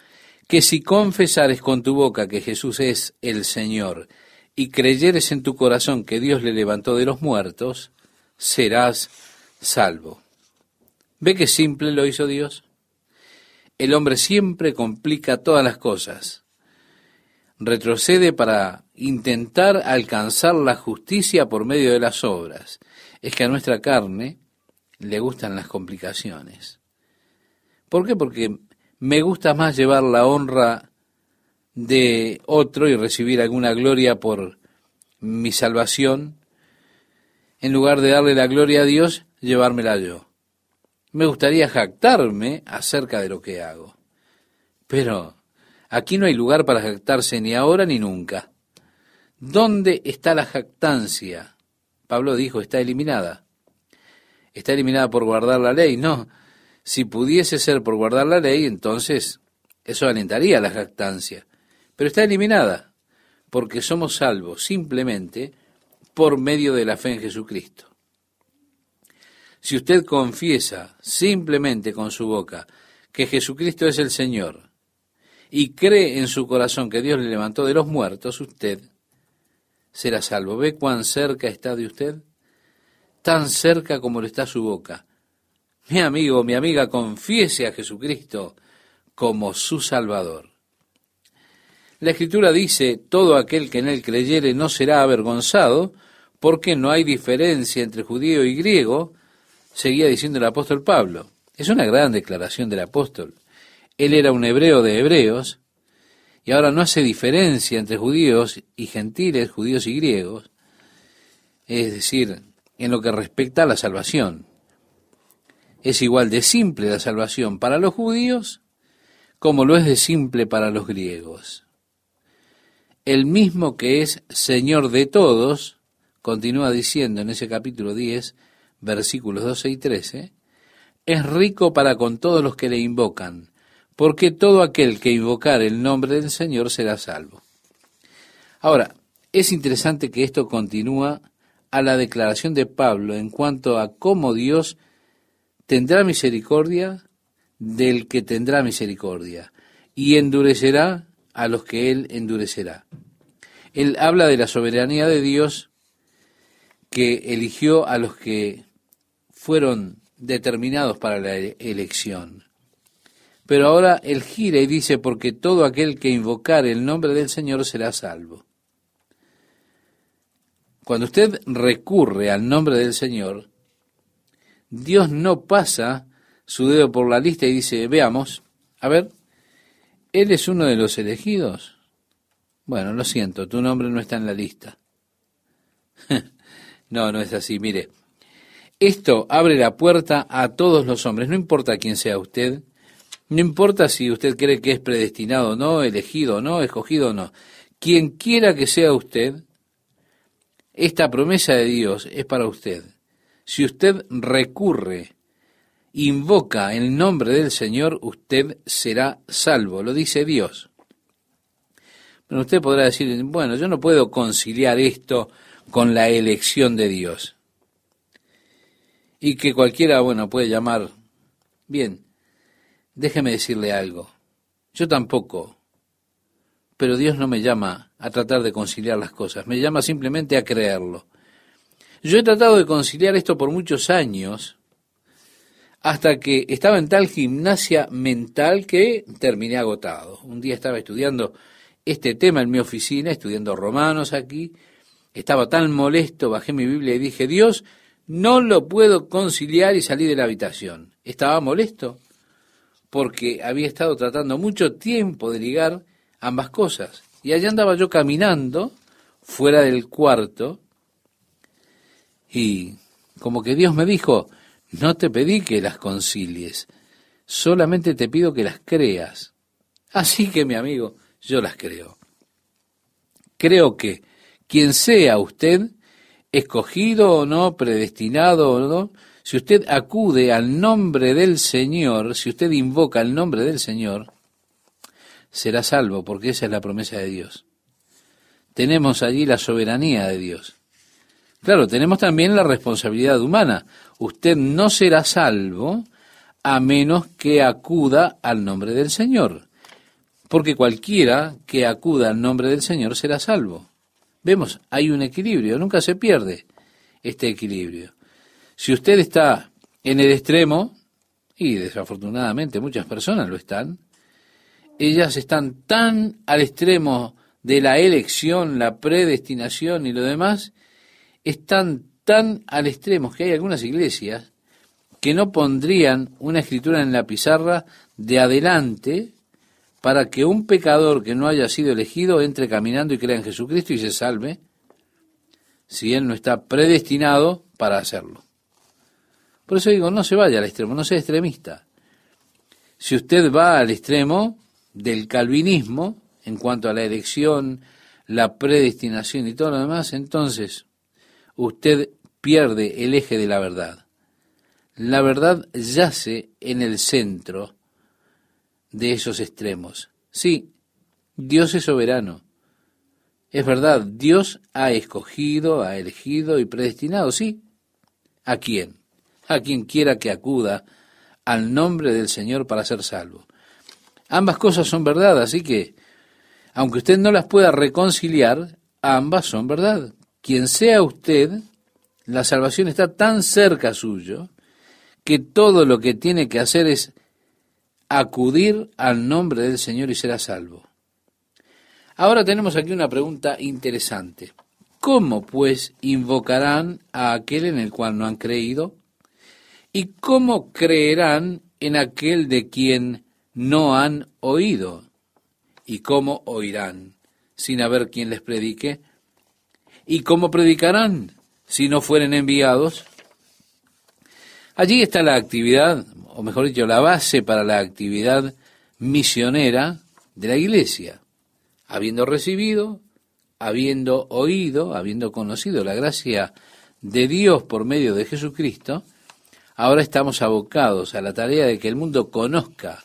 que si confesares con tu boca que Jesús es el Señor y creyeres en tu corazón que Dios le levantó de los muertos, serás salvo. ¿Ve qué simple lo hizo Dios? El hombre siempre complica todas las cosas. Retrocede para intentar alcanzar la justicia por medio de las obras. Es que a nuestra carne le gustan las complicaciones. ¿Por qué? Porque me gusta más llevar la honra de otro y recibir alguna gloria por mi salvación, en lugar de darle la gloria a Dios, llevármela yo. Me gustaría jactarme acerca de lo que hago. Pero aquí no hay lugar para jactarse ni ahora ni nunca. ¿Dónde está la jactancia? Pablo dijo, está eliminada. ¿Está eliminada por guardar la ley? No. Si pudiese ser por guardar la ley, entonces eso alentaría la jactancia. Pero está eliminada, porque somos salvos simplemente por medio de la fe en Jesucristo. Si usted confiesa simplemente con su boca que Jesucristo es el Señor y cree en su corazón que Dios le levantó de los muertos, usted será salvo. ¿Ve cuán cerca está de usted? Tan cerca como lo está su boca. Mi amigo, mi amiga, confiese a Jesucristo como su Salvador. La Escritura dice, todo aquel que en él creyere no será avergonzado, porque no hay diferencia entre judío y griego, seguía diciendo el apóstol Pablo. Es una gran declaración del apóstol. Él era un hebreo de hebreos, y ahora no hace diferencia entre judíos y gentiles, judíos y griegos, es decir, en lo que respecta a la salvación. Es igual de simple la salvación para los judíos como lo es de simple para los griegos. El mismo que es Señor de todos, continúa diciendo en ese capítulo 10, versículos 12 y 13, es rico para con todos los que le invocan, porque todo aquel que invocar el nombre del Señor será salvo. Ahora, es interesante que esto continúa a la declaración de Pablo en cuanto a cómo Dios tendrá misericordia del que tendrá misericordia y endurecerá a los que él endurecerá. Él habla de la soberanía de Dios que eligió a los que fueron determinados para la elección. Pero ahora él gira y dice, porque todo aquel que invocare el nombre del Señor será salvo. Cuando usted recurre al nombre del Señor, Dios no pasa su dedo por la lista y dice, veamos, a ver, ¿Él es uno de los elegidos? Bueno, lo siento, tu nombre no está en la lista. No, no es así. Mire, esto abre la puerta a todos los hombres, no importa quién sea usted, no importa si usted cree que es predestinado o no, elegido o no, escogido o no. Quien quiera que sea usted, esta promesa de Dios es para usted. Si usted recurre, invoca el nombre del Señor, usted será salvo, lo dice Dios. Pero usted podrá decir, bueno, yo no puedo conciliar esto con la elección de Dios. Y que cualquiera, bueno, puede llamar, bien, déjeme decirle algo, yo tampoco, pero Dios no me llama a tratar de conciliar las cosas, me llama simplemente a creerlo. Yo he tratado de conciliar esto por muchos años, hasta que estaba en tal gimnasia mental que terminé agotado. Un día estaba estudiando este tema en mi oficina, estudiando Romanos aquí, estaba tan molesto, bajé mi Biblia y dije, Dios, no lo puedo conciliar, y salí de la habitación. Estaba molesto porque había estado tratando mucho tiempo de ligar ambas cosas. Y allá andaba yo caminando fuera del cuarto y como que Dios me dijo, no te pedí que las concilies, solamente te pido que las creas. Así que, mi amigo, yo las creo. Creo que quien sea usted, escogido o no, predestinado o no, si usted acude al nombre del Señor, si usted invoca el nombre del Señor, será salvo, porque esa es la promesa de Dios. Tenemos allí la soberanía de Dios. Claro, tenemos también la responsabilidad humana. Usted no será salvo a menos que acuda al nombre del Señor, porque cualquiera que acuda al nombre del Señor será salvo. Vemos, hay un equilibrio, nunca se pierde este equilibrio. Si usted está en el extremo, y desafortunadamente muchas personas lo están, ellas están tan al extremo de la elección, la predestinación y lo demás, están tan al extremo que hay algunas iglesias que no pondrían una escritura en la pizarra de adelante para que un pecador que no haya sido elegido entre caminando y crea en Jesucristo y se salve, si él no está predestinado para hacerlo. Por eso digo, no se vaya al extremo, no sea extremista. Si usted va al extremo del calvinismo, en cuanto a la elección, la predestinación y todo lo demás, entonces usted pierde el eje de la verdad. La verdad yace en el centro de esos extremos. Sí, Dios es soberano. Es verdad, Dios ha escogido, ha elegido y predestinado, sí. ¿A quién? A quien quiera que acuda al nombre del Señor para ser salvo. Ambas cosas son verdad, así que, aunque usted no las pueda reconciliar, ambas son verdad. Quien sea usted, la salvación está tan cerca suyo, que todo lo que tiene que hacer es acudir al nombre del Señor y será salvo. Ahora tenemos aquí una pregunta interesante. ¿Cómo, pues, invocarán a aquel en el cual no han creído? ¿Y cómo creerán en aquel de quien no han oído? ¿Y cómo oirán sin haber quien les predique? ¿Y cómo predicarán si no fueren enviados? Allí está la actividad, o mejor dicho, la base para la actividad misionera de la iglesia. Habiendo recibido, habiendo oído, habiendo conocido la gracia de Dios por medio de Jesucristo, ahora estamos abocados a la tarea de que el mundo conozca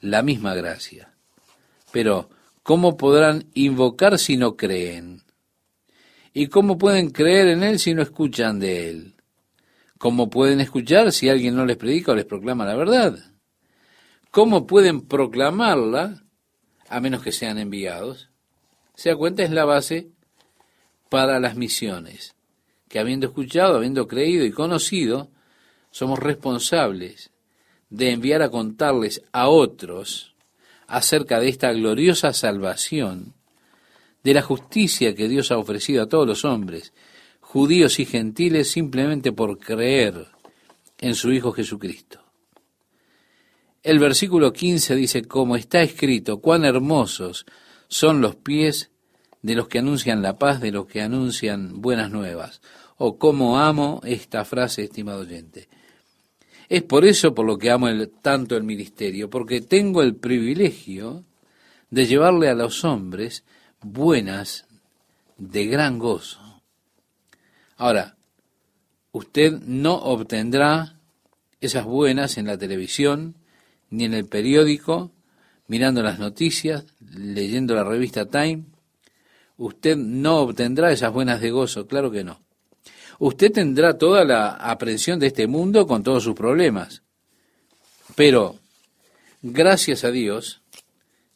la misma gracia. Pero, ¿cómo podrán invocar si no creen? ¿Y cómo pueden creer en Él si no escuchan de Él? ¿Cómo pueden escuchar si alguien no les predica o les proclama la verdad? ¿Cómo pueden proclamarla a menos que sean enviados? Se da cuenta, es la base para las misiones, que habiendo escuchado, habiendo creído y conocido, somos responsables de enviar a contarles a otros acerca de esta gloriosa salvación, de la justicia que Dios ha ofrecido a todos los hombres, judíos y gentiles, simplemente por creer en su Hijo Jesucristo. El versículo 15 dice, como está escrito, cuán hermosos son los pies de los que anuncian la paz, de los que anuncian buenas nuevas. Oh, cómo amo esta frase, estimado oyente. Es por eso por lo que amo tanto el ministerio, porque tengo el privilegio de llevarle a los hombres buenas de gran gozo. Ahora, usted no obtendrá esas buenas en la televisión, ni en el periódico, mirando las noticias, leyendo la revista Time. Usted no obtendrá esas buenas de gozo, claro que no. Usted tendrá toda la aprensión de este mundo con todos sus problemas. Pero, gracias a Dios,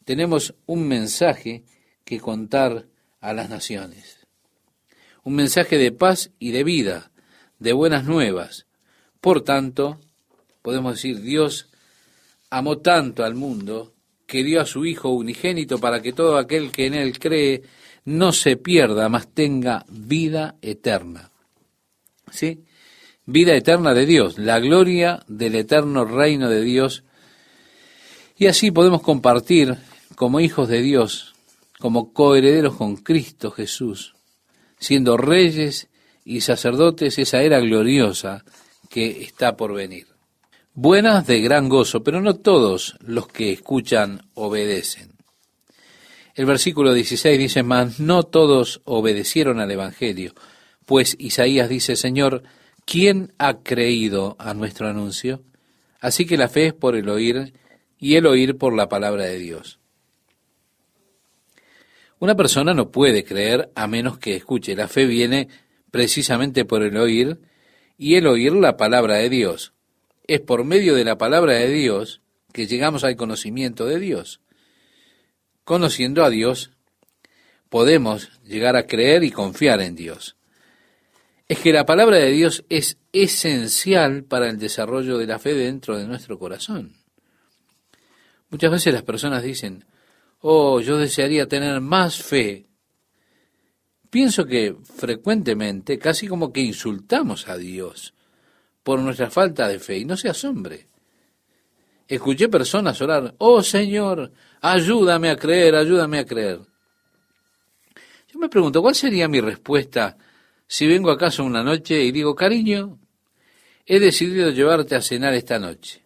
tenemos un mensaje que contar a las naciones. Un mensaje de paz y de vida, de buenas nuevas. Por tanto, podemos decir, Dios amó tanto al mundo que dio a su Hijo unigénito para que todo aquel que en Él cree no se pierda, mas tenga vida eterna. ¿Sí? Vida eterna de Dios, la gloria del eterno reino de Dios. Y así podemos compartir como hijos de Dios, como coherederos con Cristo Jesús, siendo reyes y sacerdotes, esa era gloriosa que está por venir. Buenas de gran gozo, pero no todos los que escuchan obedecen. El versículo 16 dice, mas no todos obedecieron al Evangelio, pues Isaías dice, Señor, ¿quién ha creído a nuestro anuncio? Así que la fe es por el oír, y el oír por la palabra de Dios. Una persona no puede creer a menos que escuche. La fe viene precisamente por el oír, y el oír la palabra de Dios. Es por medio de la palabra de Dios que llegamos al conocimiento de Dios. Conociendo a Dios, podemos llegar a creer y confiar en Dios. Es que la palabra de Dios es esencial para el desarrollo de la fe dentro de nuestro corazón. Muchas veces las personas dicen, oh, yo desearía tener más fe. Pienso que frecuentemente, casi como que insultamos a Dios por nuestra falta de fe, y no se asombre. Escuché personas orar, oh Señor, ayúdame a creer, ayúdame a creer. Yo me pregunto, ¿cuál sería mi respuesta si vengo a casa una noche y digo, cariño, he decidido llevarte a cenar esta noche?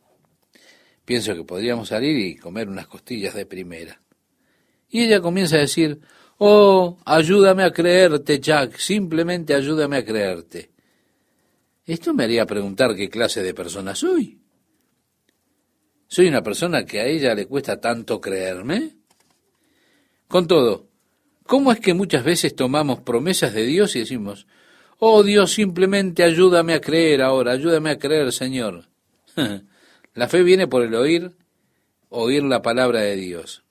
Pienso que podríamos salir y comer unas costillas de primera. Y ella comienza a decir, oh, ayúdame a creerte, Jack, simplemente ayúdame a creerte. Esto me haría preguntar qué clase de persona soy. ¿Soy una persona que a ella le cuesta tanto creerme? Con todo, ¿cómo es que muchas veces tomamos promesas de Dios y decimos, oh Dios, simplemente ayúdame a creer ahora, ayúdame a creer, Señor? La fe viene por el oír la palabra de Dios.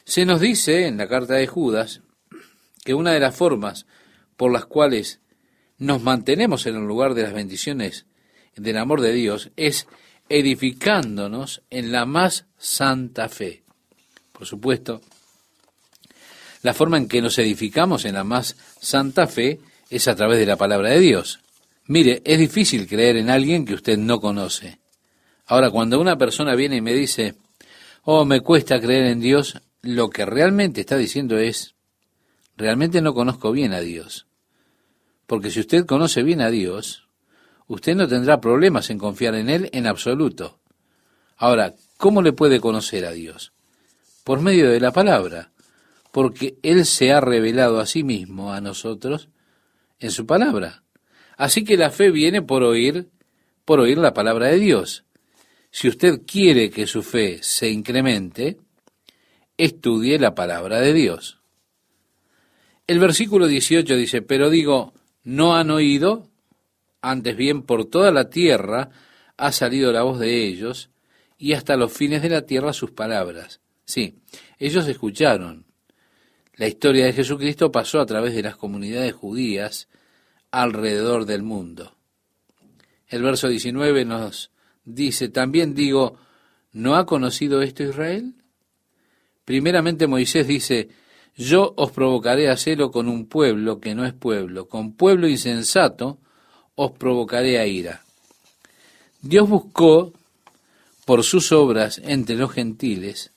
Se nos dice en la carta de Judas que una de las formas por las cuales nos mantenemos en el lugar de las bendiciones del amor de Dios es edificándonos en la más santa fe. Por supuesto, la forma en que nos edificamos en la más santa fe es a través de la palabra de Dios. Mire, es difícil creer en alguien que usted no conoce. Ahora, cuando una persona viene y me dice, oh, me cuesta creer en Dios, lo que realmente está diciendo es, realmente no conozco bien a Dios. Porque si usted conoce bien a Dios, usted no tendrá problemas en confiar en Él en absoluto. Ahora, ¿cómo le puede conocer a Dios? Por medio de la palabra, porque Él se ha revelado a sí mismo a nosotros en su palabra. Así que la fe viene por oír la palabra de Dios. Si usted quiere que su fe se incremente, estudie la palabra de Dios. El versículo 18 dice, pero digo, ¿no han oído? Antes bien, por toda la tierra ha salido la voz de ellos, y hasta los fines de la tierra sus palabras. Sí, ellos escucharon. La historia de Jesucristo pasó a través de las comunidades judías alrededor del mundo. El verso 19 nos dice, también digo, ¿no ha conocido esto Israel? Primeramente Moisés dice, yo os provocaré a celo con un pueblo que no es pueblo, con pueblo insensato os provocaré a ira. Dios buscó por sus obras entre los gentiles,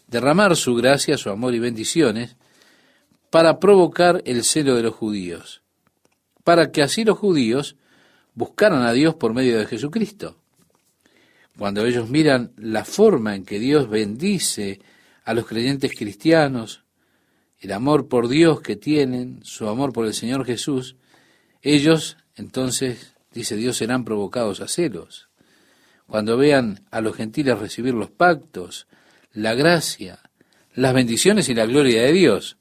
derramar su gracia, su amor y bendiciones, para provocar el celo de los judíos, para que así los judíos buscaran a Dios por medio de Jesucristo. Cuando ellos miran la forma en que Dios bendice a los creyentes cristianos, el amor por Dios que tienen, su amor por el Señor Jesús, ellos, entonces, dice Dios, serán provocados a celos. Cuando vean a los gentiles recibir los pactos, la gracia, las bendiciones y la gloria de Dios.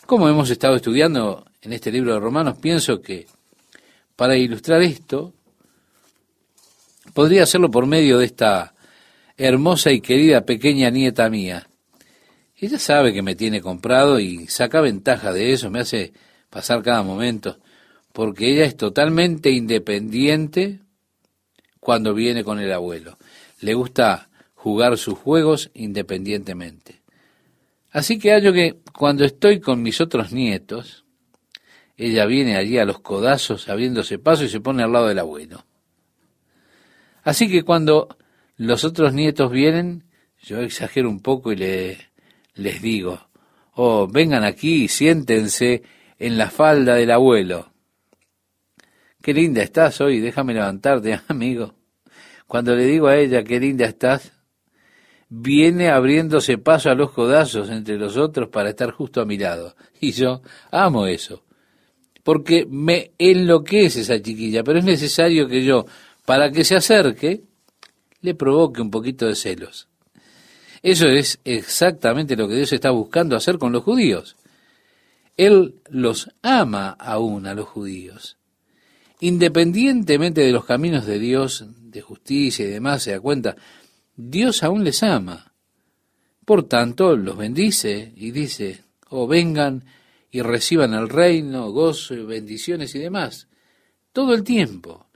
Como hemos estado estudiando en este libro de Romanos, pienso que para ilustrar esto, podría hacerlo por medio de esta hermosa y querida pequeña nieta mía. Ella sabe que me tiene comprado y saca ventaja de eso, me hace pasar cada momento, porque ella es totalmente independiente cuando viene con el abuelo. Le gusta jugar sus juegos independientemente. Así que hallo que cuando estoy con mis otros nietos, ella viene allí a los codazos abriéndose paso y se pone al lado del abuelo. Así que cuando los otros nietos vienen, yo exagero un poco y les digo, oh, vengan aquí y siéntense en la falda del abuelo. Qué linda estás hoy, déjame levantarte, amigo. Cuando le digo a ella, qué linda estás, viene abriéndose paso a los codazos entre los otros para estar justo a mi lado. Y yo amo eso, porque me enloquece esa chiquilla, pero es necesario que yo, para que se acerque, le provoque un poquito de celos. Eso es exactamente lo que Dios está buscando hacer con los judíos. Él los ama aún a los judíos. Independientemente de los caminos de Dios, de justicia y demás, se da cuenta, Dios aún les ama. Por tanto, los bendice y dice, oh, vengan y reciban el reino, gozo y bendiciones y demás. Todo el tiempo,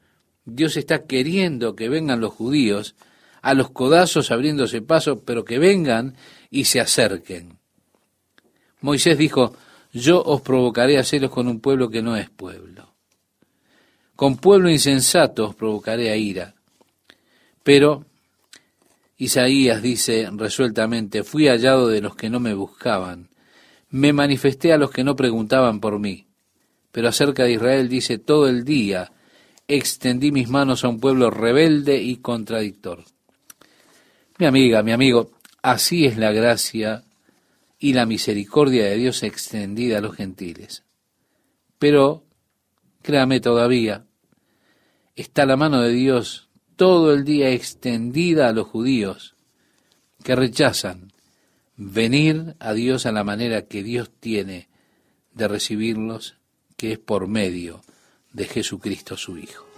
Dios está queriendo que vengan los judíos a los codazos abriéndose paso, pero que vengan y se acerquen. Moisés dijo, yo os provocaré a celos con un pueblo que no es pueblo. Con pueblo insensato os provocaré a ira. Pero Isaías dice resueltamente, fui hallado de los que no me buscaban, me manifesté a los que no preguntaban por mí. Pero acerca de Israel dice, todo el día extendí mis manos a un pueblo rebelde y contradictor. Mi amiga, mi amigo, así es la gracia y la misericordia de Dios extendida a los gentiles. Pero, créame todavía, está la mano de Dios todo el día extendida a los judíos que rechazan venir a Dios a la manera que Dios tiene de recibirlos, que es por medio de Jesucristo su Hijo.